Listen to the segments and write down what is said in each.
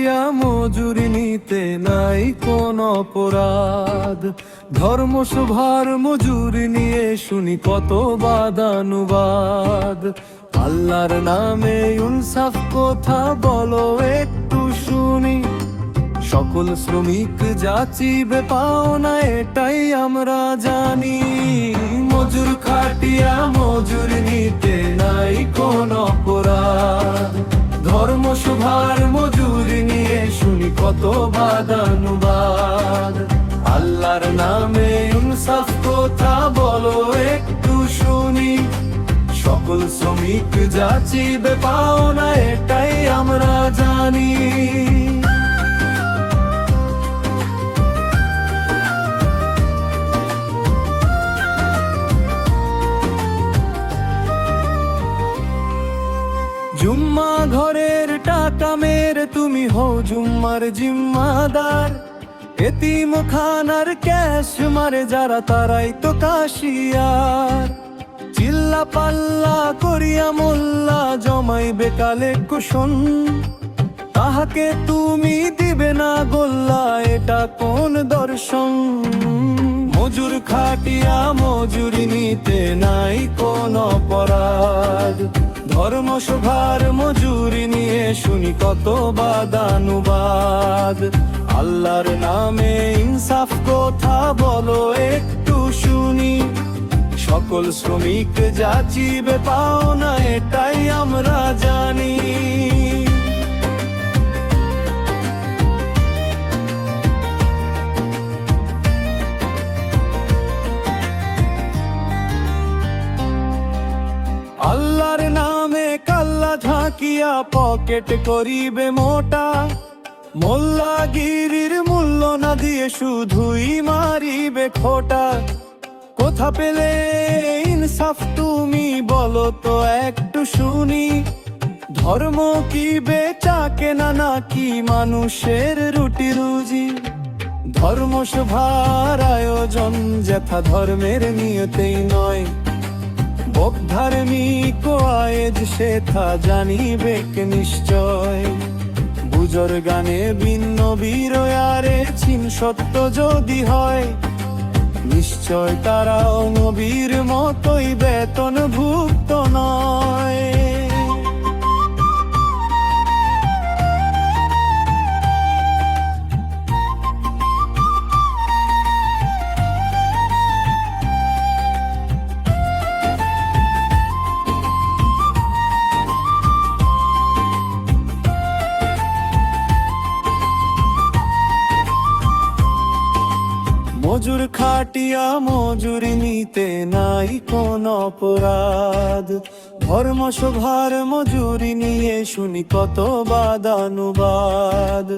খাটিয়া মজুরি নিতে নাই কোন অপরাধ। ধর্মসভার মজুরি নিয়ে শুনি কত বাদানুবাদ। আল্লাহর নামে ইনসাফ কথা বলো একটু শুনি। সকল শ্রমিক যাচিবে পাওনা এটাই আমরা জানি। মজুর খাটিয়া মজুরি নিতে নাই কোন অপরাধ। ধর্মসভার মজুরি নিয়ে শুনি কত বাদানুবাদ। আল্লাহর নামে ইনসাফ কথা বলো একটু শুনি। সকল শ্রমিক যাচিবে পাওনা এটাই আমরা জানি। জুম্মা ঘরের টাকা মেরে তুমি হও জুম্মার জিম্মাদার। এতিম খানার ক্যাশ মারে যারা তারাই তো কাশিয়ার। চিল্লা পাল্লা করিয়া মোল্লা জমাইবে কালে কুশন। তাহাকে তুমি দিবে না গোল্লা এটা কোন দর্শন। মজুর খাটিয়া মজুরি নিতে নাই কোন অপরাধ। ধর্মসভার মজুরি নিয়ে শুনি কত বাদানুবাদ। আল্লাহর নামে ইনসাফ কথা বলো একটু শুনি। সকল শ্রমিক যাচিবে পাওনা এটাই আমরা জানি। আল্লাহর নামে কাল্লা ঝাঁকিয়া পকেট করিবে মোটা। মোল্লাগিরির মূল্য না দিয়ে শুধুই মারিবে খোটা। কোথা পেলে ইনসাফ তুমি বলো তো একটু শুনি। ধর্ম কি বেচা কেনা নাকি মানুষের রুটি রুজি। ধর্মসভার আয়োজন যথা ধর্মের নিয়তেই নয়। ধার্মিক আয়েজ সেথা জানিবে নিশ্চয়। বুজর গানে ভিন্ন বীরয়ারে চিন সত্য যদি হয়। নিশ্চয় তারাও নবীর মতোই বেতন ভুক্ত নয়। মজুর খাটিয়া মজুরি নিতে নাই কোন অপরাধ। ধর্মসভার মজুরি নিয়ে শুনি কত বাদানুবাদ।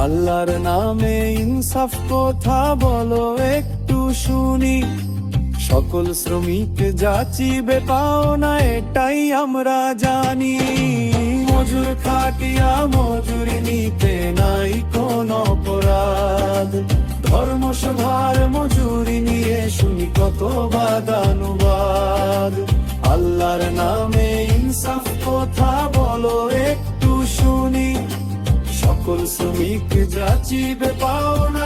আল্লাহর নামে ইনসাফ কথা বলো একটু শুনি। সকল শ্রমিক যাচিবে পাওনা এটাই আমরা জানি। মজুর খাটিয়া মজুরি নিতে নাই কোন অপরাধ। ধর্মসভার মজুরি নিয়ে শুনি কত বাদানুবাদ। আল্লাহর নামে ইনসাফ কথা বলো একটু শুনি। সকল শ্রমিক যাচিবে পাওনা